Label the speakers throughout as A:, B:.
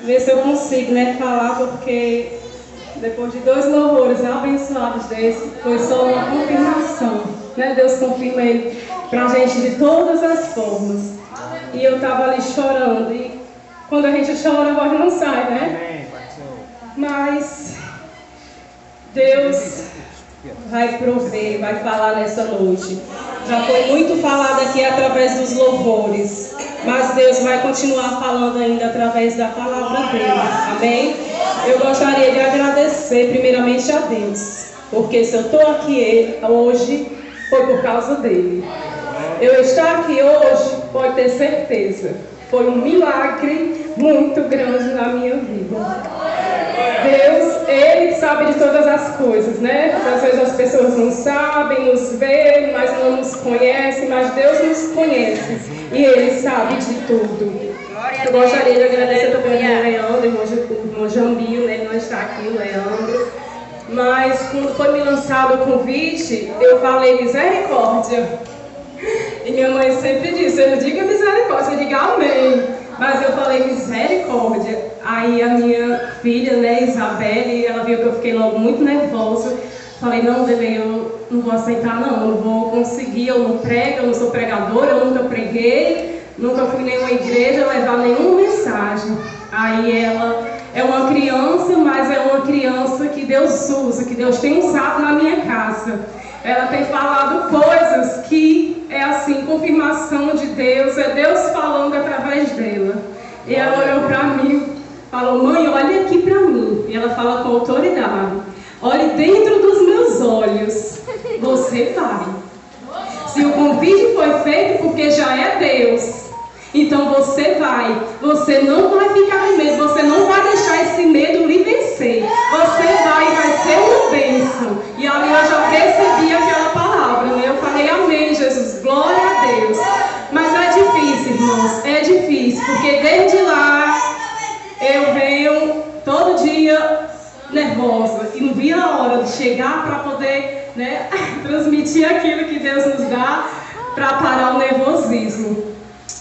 A: ver se eu consigo, né, falar, porque depois de 2 louvores abençoados desse, foi só uma confirmação, né? Deus confirma ele pra gente de todas as formas. E eu estava ali chorando, e quando a gente chora, a voz não sai, né? Mas Deus vai prover, vai falar nessa noite. Já foi muito falado aqui através dos louvores, mas Deus vai continuar falando ainda através da palavra dele. Amém? Eu gostaria de agradecer primeiramente a Deus, porque se eu estou aqui hoje, foi por causa dele. Eu estar aqui hoje, pode ter certeza, foi um milagre muito grande na minha vida. Deus, Ele sabe de todas as coisas, né? Às vezes as pessoas não sabem, nos veem, mas não nos conhecem, mas Deus nos conhece e Ele sabe de tudo. Eu gostaria de agradecer também ao Leandro, irmão Jambinho, né? Ele não está aqui, o Leandro. Mas quando foi me lançado o convite, eu falei misericórdia. E minha mãe sempre disse, eu não digo misericórdia, eu digo amém. Mas eu falei misericórdia. Aí a minha filha, né, Isabelle, ela viu que eu fiquei logo muito nervosa. Falei, não, Dele, eu não vou aceitar não, eu não vou conseguir, eu não prego, eu não sou pregadora, eu nunca preguei, nunca fui em nenhuma igreja levar nenhuma mensagem. Aí ela é uma criança, mas é uma criança que Deus usa, que Deus tem usado na minha casa. Ela tem falado coisas que é assim, confirmação de Deus, é Deus falando através dela. E ela olhou para mim, falou, mãe, olha aqui para mim. E ela fala com autoridade, olhe dentro dos meus olhos, você vai. Se o convite foi feito porque já é Deus, então você vai. Você não vai ficar com medo, você não vai deixar esse medo lhe vencer. Você vai ser uma bênção. E ali eu já recebi aquela palavra, né? Eu falei, amém, Jesus, glória a Deus. Mas é difícil, irmãos, é difícil, porque desde lá eu venho todo dia nervosa e não vi a hora de chegar para poder, né, transmitir aquilo que Deus nos dá para parar o nervosismo.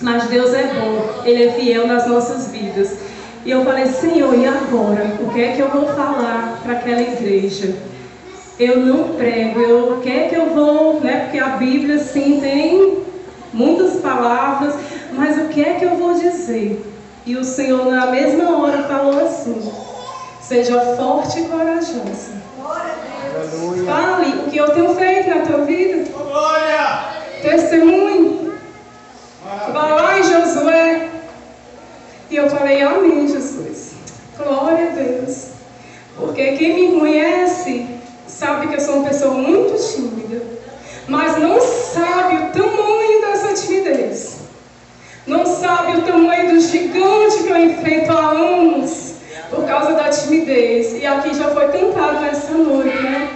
A: Mas Deus é bom, Ele é fiel nas nossas vidas. E eu falei, Senhor, e agora? O que é que eu vou falar para aquela igreja? Eu não prego, o que é que eu vou, né? Porque a Bíblia, sim, tem muitas palavras, mas o que é que eu vou dizer? E o Senhor, na mesma hora, falou assim, seja forte e corajosa. Fale o que eu tenho feito na tua vida. Testemunhe. Vai lá em Josué. E eu falei, amém, Jesus. Glória a Deus. Porque quem me conhece sabe que eu sou uma pessoa muito tímida, mas não sabe o tamanho dessa timidez. Não sabe o tamanho do gigante que eu enfrento há anos por causa da timidez. E aqui já foi cantado nessa noite, né?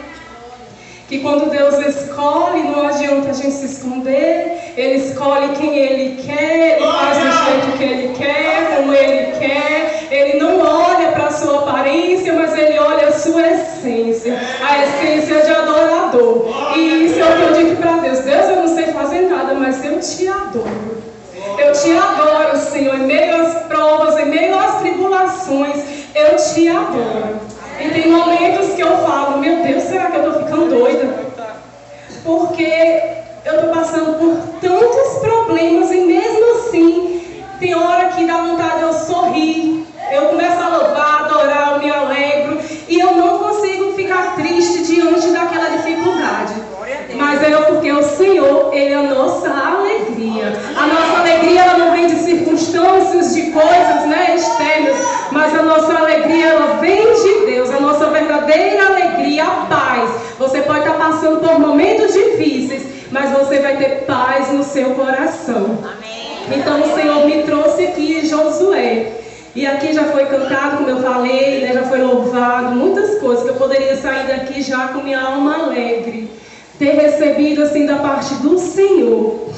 A: Que quando Deus escolhe, não adianta a gente se esconder. Ele escolhe quem Ele quer, Ele faz do jeito que Ele quer, como Ele quer. Ele não olha para a sua aparência, mas Ele olha a sua essência. A essência de adorador. E isso é o que eu digo para Deus. Deus, eu não sei fazer nada, mas eu te adoro. Eu te adoro, Senhor. Em meio às provas, em meio às tribulações, eu te adoro. E tem momentos que eu falo, meu Deus, será que eu estou ficando doida? Porque eu estou passando por tantos problemas e mesmo assim, tem hora que dá vontade de eu sorrir. Eu começo a louvar, adorar, eu me alegro. E eu não consigo ficar triste diante daquela dificuldade. Mas é porque o Senhor, Ele é a nossa alegria. A nossa alegria, ela não vem de circunstâncias, de coisas, né, externas. Mas a nossa alegria, ela vem de Deus. A nossa verdadeira alegria, a paz. Você pode estar passando por momentos difíceis, mas você vai ter paz no seu coração. Então o Senhor me trouxe aqui em Josué. E aqui já foi cantado, como eu falei, né, já foi louvado, muitas coisas que eu poderia sair daqui já com minha alma alegre. Ter recebido assim da parte do Senhor.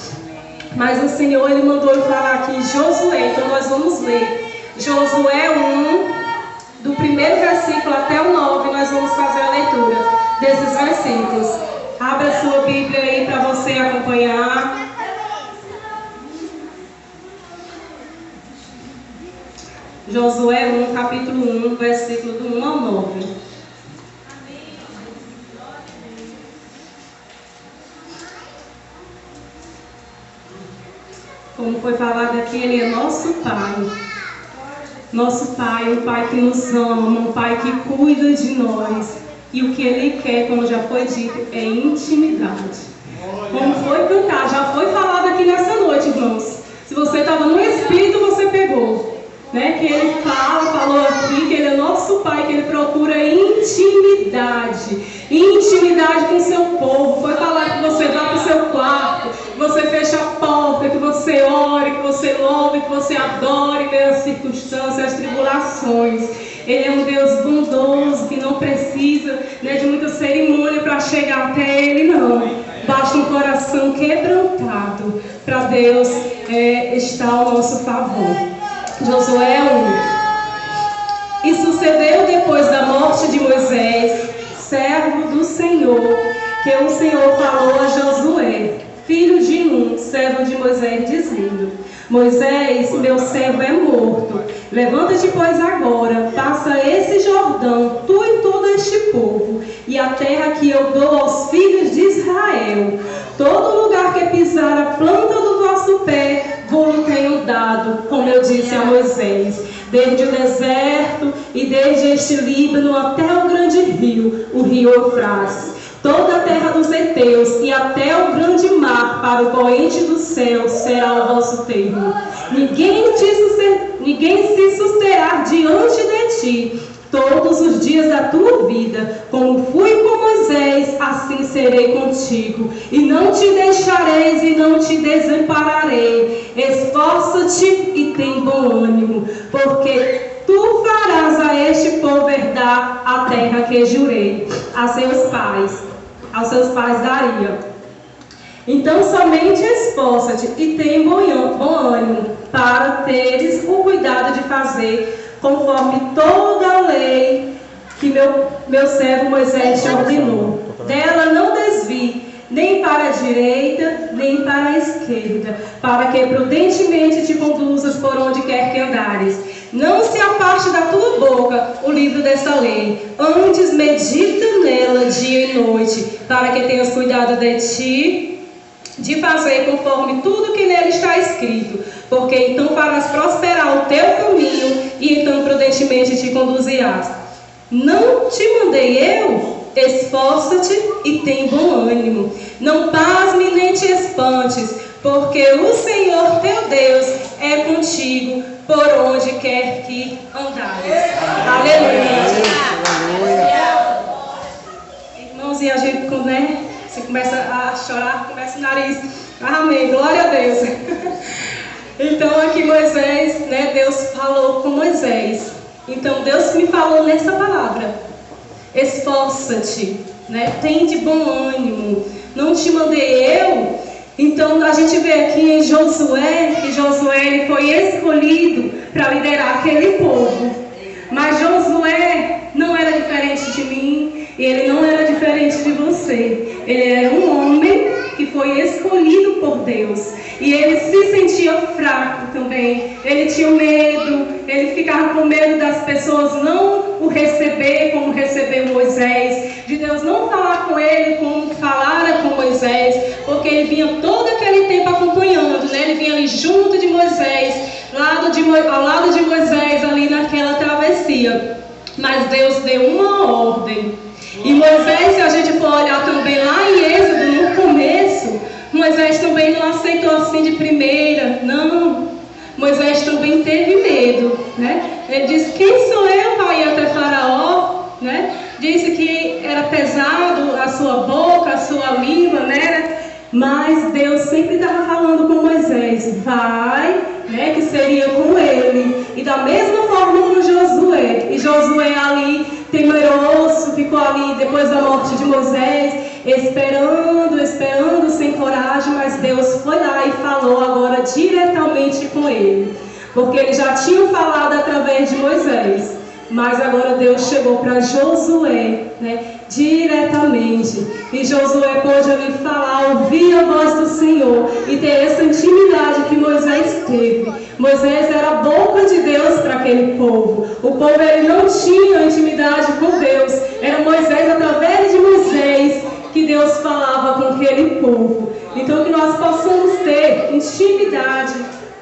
A: Mas o Senhor, Ele mandou eu falar aqui em Josué. Então nós vamos ler Josué 1, do primeiro versículo até o 9, nós vamos fazer a leitura desses versículos. Abra a sua Bíblia aí para você acompanhar. Josué 1, capítulo 1, versículo do 1 ao 9. Como foi falado aqui, Ele é nosso Pai. Nosso Pai, um Pai que nos ama, um Pai que cuida de nós. E o que Ele quer, como já foi dito, é intimidade. Como foi cantar, já foi falado aqui nessa noite, irmãos. Se você estava no Espírito, você pegou. Né? Que Ele falou aqui que Ele é nosso Pai, que Ele procura intimidade. Intimidade com o seu povo. Foi falar que você vá para o seu quarto, que você feche a porta, que você ore, que você louve, que você adore pelas circunstâncias, as tribulações. Ele é um Deus bondoso, que não precisa, né, de muita cerimônia para chegar até Ele, não. Basta um coração quebrantado para Deus estar ao nosso favor. Josué 1. E sucedeu depois da morte de Moisés, servo do Senhor, que o Senhor falou a Josué, filho de Nun, servo de Moisés, dizendo: Moisés, meu servo é morto. Levanta-te, pois, agora, passa esse Jordão, tu e todo este povo, e a terra que eu dou aos filhos de Israel. Todo lugar que pisar a planta do vosso pé, vou-lo tenho dado, como eu disse a Moisés, desde o deserto e desde este Líbano até o grande rio, o rio Eufrates. Toda a terra dos heteus e até o grande mar, para o poente do céu, será o vosso termo. Ninguém se susterá diante de ti todos os dias da tua vida. Como fui com Moisés, assim serei contigo. E não te deixareis e não te desampararei. Esforça-te e tem bom ânimo, porque tu farás a este povo herdar a terra que jurei aos seus pais daria. Então somente esforça-te e tem bom ânimo, para teres o cuidado de fazer conforme toda a lei que meu servo Moisés te ordenou. Dela não desvie, nem para a direita, nem para a esquerda, para que prudentemente te conduzas por onde quer que andares. Não se aparte da tua boca o livro desta lei, antes medita nela dia e noite, para que tenhas cuidado de ti, de fazer conforme tudo que nele está escrito, porque então farás prosperar o teu caminho, e então prudentemente te conduzirás. Não te mandei eu? Esforça-te e tem bom ânimo. Não pasme nem te espantes, porque o Senhor teu Deus é contigo por onde quer que andares. Aleluia. Irmãos, e a gente, né, você começa a chorar, começa o nariz. Amém, glória a Deus. Então aqui Moisés, né, Deus falou com Moisés. Então Deus me falou nessa palavra: esforça-te, né, tem de bom ânimo. Não te mandei eu? Então a gente vê aqui em Josué, que Josué ele foi escolhido para liderar aquele povo. Mas Josué não era diferente de mim, e ele não era diferente de você. Ele era um homem que foi escolhido por Deus. E ele se sentia fraco também. Ele tinha medo, ele ficava com medo das pessoas não o receber como recebeu Moisés, de Deus não falar com ele como falara com Moisés, porque ele vinha todo aquele tempo acompanhando, né? Ele vinha ali junto de Moisés, ao lado de Moisés, ali naquela travessia. Mas Deus deu uma ordem. E Moisés, se a gente for olhar também lá em Êxodo, no começo, Moisés também não aceitou assim de primeira, não. Moisés também teve medo, né? Ele disse: quem sou eu para ir até Faraó, né? Disse que era pesado a sua boca, a sua língua, né? Mas Deus sempre estava falando com Moisés: vai, né? Que seria com ele. E da mesma forma com Josué. E Josué ali, temeroso, ficou ali depois da morte de Moisés, esperando sem coragem. Mas Deus foi lá e falou agora diretamente com ele, porque ele já tinha falado através de Moisés. Mas agora Deus chegou para Josué, né, diretamente. E Josué pôde ali falar, ouvir a voz do Senhor e ter essa intimidade que Moisés teve. Moisés era a boca de Deus para aquele povo. O povo ele não tinha intimidade com Deus. Era Moisés, através de Moisés, que Deus falava com aquele povo. Então que nós possamos ter intimidade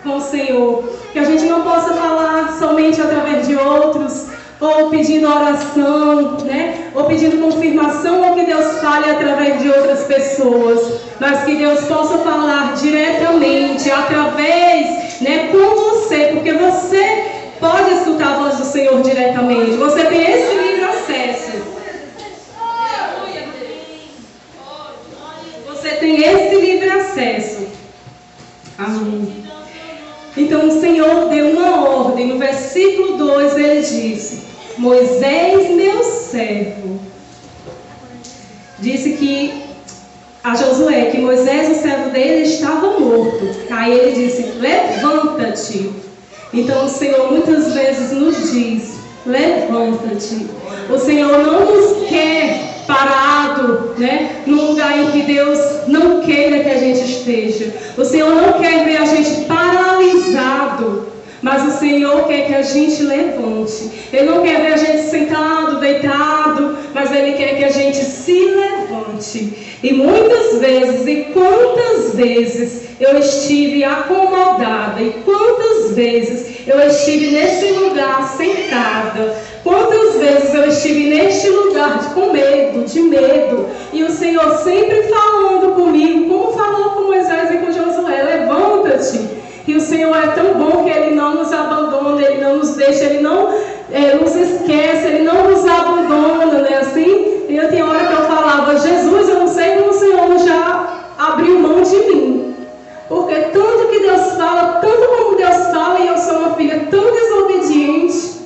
A: com o Senhor. Que a gente não possa falar somente através de outros, ou pedindo oração, né? Ou pedindo confirmação, ou que Deus fale através de outras pessoas, mas que Deus possa falar diretamente, através, né, com você, porque você pode escutar a voz do Senhor diretamente, você tem esse livre acesso. Você tem esse livre acesso. Amém. Então o Senhor deu uma ordem, no versículo 2 ele disse: Moisés, meu servo, disse que a Josué que Moisés, o servo dele, estava morto. Aí ele disse: levanta-te. Então o Senhor muitas vezes nos diz: levanta-te. O Senhor não nos quer parado, né, num lugar em que Deus não queira que a gente esteja. O Senhor não quer ver a gente paralisado, mas o Senhor quer que a gente levante. Ele não quer ver a gente sentado, deitado, mas Ele quer que a gente se levante. E muitas vezes, e quantas vezes eu estive acomodada, e quantas vezes eu estive nesse lugar sentada, quantas vezes eu estive neste lugar com medo, de medo, e o Senhor sempre falando comigo, como falou com Moisés e com Josué: levanta-te. E o Senhor é tão bom que Ele não nos abandona, Ele não nos deixa, Ele não nos esquece, Ele não nos abandona, né? Assim, e eu tinha hora que eu falava: Jesus, eu não sei como o Senhor já abriu mão de mim. Porque tanto que Deus fala, tanto como Deus fala, e eu sou uma filha tão desobediente,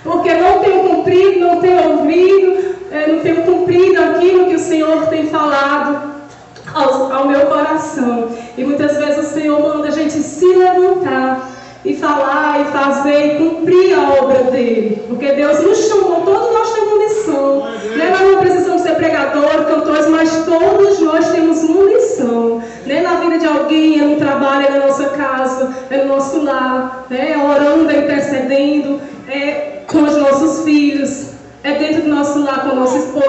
A: porque não tenho cumprido, não tenho ouvido, não tenho cumprido aquilo que o Senhor tem falado ao meu coração. E muitas vezes o Senhor manda a gente se levantar e falar e fazer e cumprir a obra dele, porque Deus nos chamou, todos nós temos missão, né? Nós não precisamos ser pregadores, cantores, mas todos nós temos uma missão, né? Na vida de alguém, é no trabalho, é na nossa casa, é no nosso lar, né? É orando, é intercedendo, é com os nossos filhos, é dentro do nosso lar com a nossa esposa.